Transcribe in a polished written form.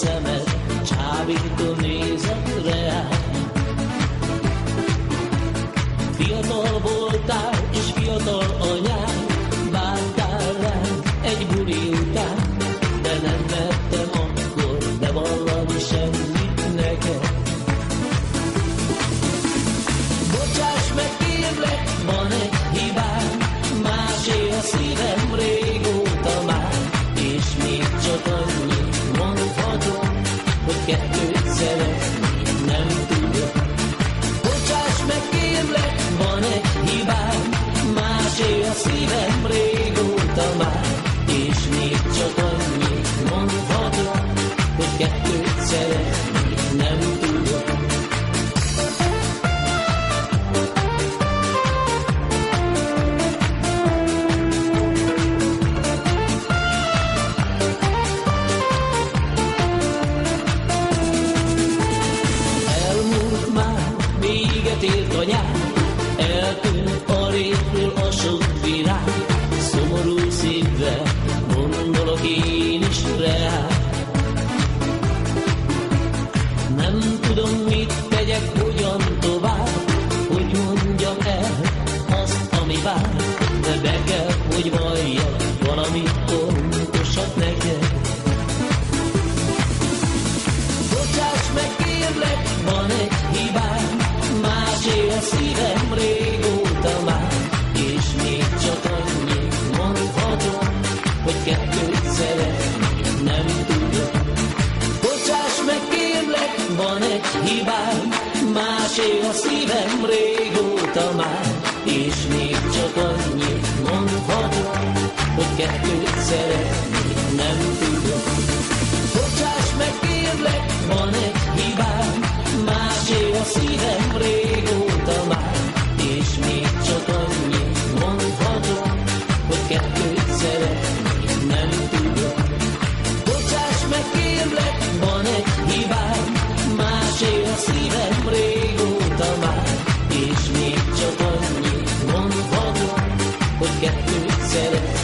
szemed, csábító nézet reál. Fiatal voltál, és fiatal anyám, vártál rám egy buli után, de nem mertem akkor bevallani semmit neked. Bocsáss meg, kérlek, van egy hibám, másé a szívem régóta már, és még csak annyit mondhatom, hogy kettőt szeretni nem tudok. Bocsáss meg, kérlek, van egy hibám, másé a szívem régóta már, és még csak annyit mondhatom, hogy kettőt szeretni nem tudok. Elmúlt már, véget ért a nyár, eltűnt a rétről a sok virág, szomorú szívvel gondolok én is reál. Nem tudom, mit tegyek, hogyan tovább, hogy mondjam el azt, ami vár, de be kell, hogy valljak valami pontosat neked. Bocsáss meg, kérlek, van egy hibám, másé a szívem régóta már, és még csak annyit mondhatom, hogy kettőt szeretni nem tudok. Bocsáss meg, kérlek, van egy hibám, másé a szívem régóta már, és még csak annyit mondhatom, hogy kettőt szeretni nem tudok. Bocsáss meg, kérlek, van egy hibám, másé a szívem régóta már, és még csak annyit mondhatom, hogy kettőt szeretni nem tudok. Bocsáss meg, kérlek, van egy hibám, másé a szívem régóta már, és még csak annyit mondhatom, hogy kettőt szeretni